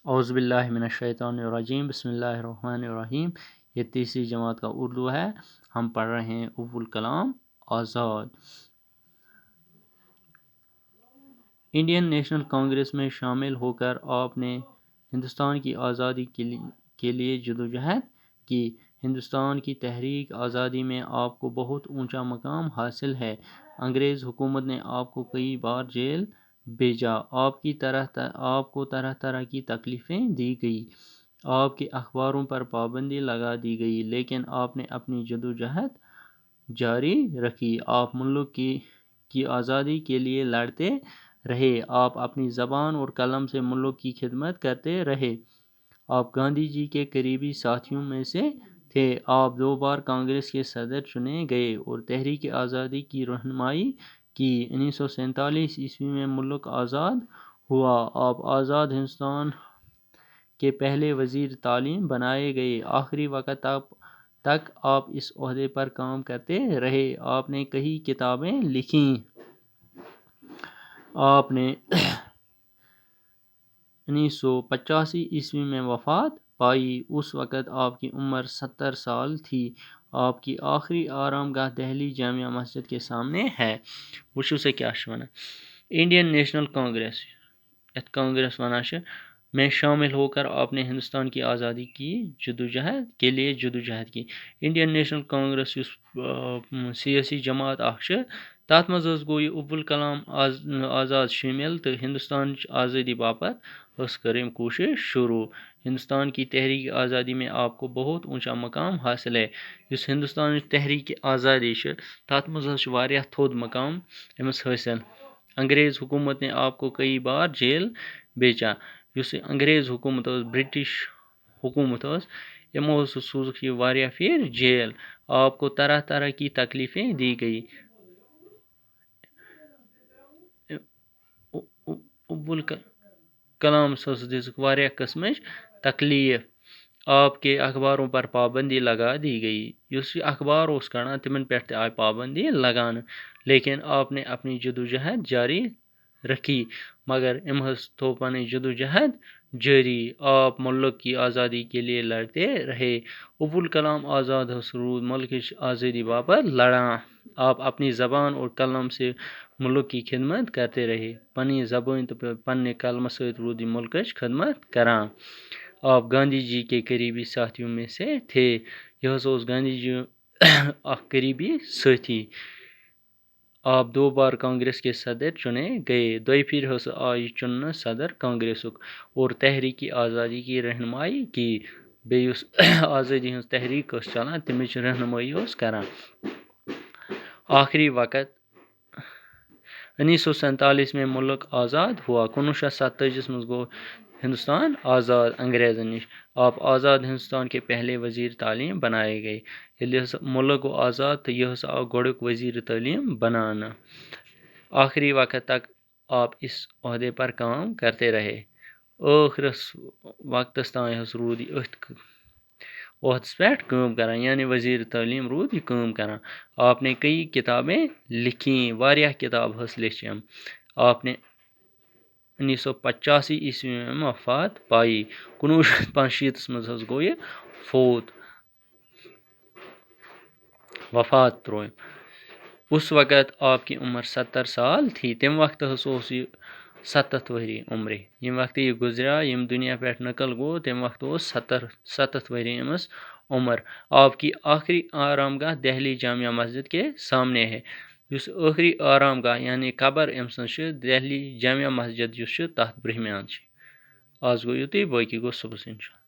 اعوذ باللہ من الشیطان الرجیم، بسم اللہ الرحمن الرحیم۔ یہ تیسری جماعت کا اردو ہے۔ ہم پڑھ رہے ہیں ابوالکلام آزاد۔ انڈین نیشنل کانگریس میں شامل ہو کر آپ نے ہندوستان کی آزادی کے لیے جدوجہد کی۔ ہندوستان کی تحریک آزادی میں آپ کو بہت اونچا مقام حاصل ہے۔ انگریز حکومت نے آپ کو کئی بار جیل بھیجا، آپ کو طرح طرح کی تکلیفیں دی گئی، آپ کے اخباروں پر پابندی لگا دی گئی، لیکن آپ نے اپنی جدوجہد جاری رکھی۔ آپ ملک کی آزادی کے لیے لڑتے رہے، آپ اپنی زبان اور قلم سے ملک کی خدمت کرتے رہے۔ آپ گاندھی جی کے قریبی ساتھیوں میں سے تھے۔ آپ 2 بار کانگریس کے صدر چنے گئے اور تحریک آزادی کی رہنمائی کی۔ 1947 عیسوی میں ملک آزاد ہوا۔ آپ آزاد ہندوستان کے پہلے وزیر تعلیم بنائے گئے۔ آخری وقت تک آپ اس عہدے پر کام کرتے رہے۔ آپ نے کئی کتابیں لکھیں۔ آپ نے 1985 عیسوی میں وفات پائی۔ اس وقت آپ کی عمر 70 سال تھی۔ آپ کی آخری آرام گاہ دہلی جامع مسجد کے سامنے ہے۔ وچھو سے کیا ونان انڈین نیشنل کانگریس میں شامل ہو کر آپ نے ہندوستان کی آزادی کے لیے جدوجہد کی۔ انڈین نیشنل کانگریس سیاسی جماعت تَتھ منٛز گوٚو یہِ عبدالکلام آزاد شٲمِل تہٕ ہندوستانٕچ آزٲدی باپتھ کٔرٕم کوٗشش شروع۔ ہندوستان کی تحریک آزادی میں آپ کو بہت اونچا مقام حاصل ہے۔ یُس ہندوستان تحریک آزادی تَتھ منٛز واریاہ تھوٚد مقام أمِس حٲصِل۔ انگریز حکومت نے آپ کو کئی بار جیل بھیجا۔ یُس انگریز حکومت برٹش حکومت یِمو سوزُکھ یہِ واریاہ پھِرِ جیل۔ آپ کو طرح طرح کی تکلیفیں دی گئی۔ ابوالکلام دِژٕکھ واریاہ قٕسمٕچ تکلیف۔ آپ کے اخباروں پر پابندی لگا دی گئی۔ یُس یہ اخبار اوس کڑان تمن پٮ۪ٹھ تہِ آیہِ پابندی لگاونہٕ، لیکن آپ نے اپنی جدوجہد جاری رکھی۔ مگر تھوو پنٕنۍ جدوجہد جاری۔ آپ ملک کی آزادی کے لیے لڑتے رہے۔ ابوالکلام آزاد روٗد ملکٕچ آزادی باپتھ لڑان۔ آپ اپنی زبان اور قلم سے ملک کی خدمت کرتے رہے۔ پننہِ زبٲنۍ تہٕ پننہِ قلمہٕ سۭتۍ روٗد یہِ ملکٕچ خدمت کران۔ آپ گاندھی جی کے قریبی ساتھیوں میں سے تھے۔ یہ اوس گاندھی جی اکھ قریبی ساتھی۔ آپ 2 بار کانگریس کے صدر چنے گئے۔ دویہِ پھِرِ آیہِ چُننہٕ صدر کانگریسُک اور تحریک آزادی کی رہنمائی کی۔ بیٚیہِ یُس آزٲدی ہٕنٛز تحریک ٲس چلان تمِچ رہنمٲیی اوس کران۔ آخری وقت 1947 میں ملک آزاد ہوا۔ 1947 میں گو ہندوستان آزاد انگریزن نش۔ آپ آزاد ہندوستان کے پہلے وزیر تعلیم بنائے گئے۔ ییٚلہِ ملک گوٚو آزاد تہٕ یہِ آو گۄڈٕنیُک وزیر تعلیم بناونہٕ۔ آخری وقت تک آپ اس عہدے پر کام کرتے رہے۔ ٲخرس وقتس تام روٗد یہِ أتھۍ عہدس پٮ۪ٹھ کٲم کران، یعنی وزیر تعلیم روٗد یہِ کٲم کران۔ آپ نے کئی کتابیں لکھیں، واریاہ کتاب لیچھم۔ آپ نے 1985 عیسوی میں وفات پائی۔ 1965 منٛز گوٚو یہِ وفات ترٛووُن۔ اس وقت آپ کی عمر 70 سال تھی۔ تمہِ وقتہٕ اوس یہِ 70 ؤری عمرِ۔ ییٚمہِ وقتہٕ یہِ گُزریٛوو، ییٚمہِ دُنیا پٮ۪ٹھ نقل گوٚو، تمہِ وقتہٕ اوس 70 ؤری أمِس عمر۔ آپ کی آخری آرام گاہ دہلی جامع مسجد کے سامنے ہے۔ یُس ٲخری آرام گاہ یعنی قبر أمۍ سٕنٛز چھِ دہلی جامع مسجد یُس چھِ تَتھ برٛونٛہمہِ اَنٛدٕ چھِ۔ آز گوٚو یُتُے، باقٕے گوٚو صُبحس اِنشاءاللہ۔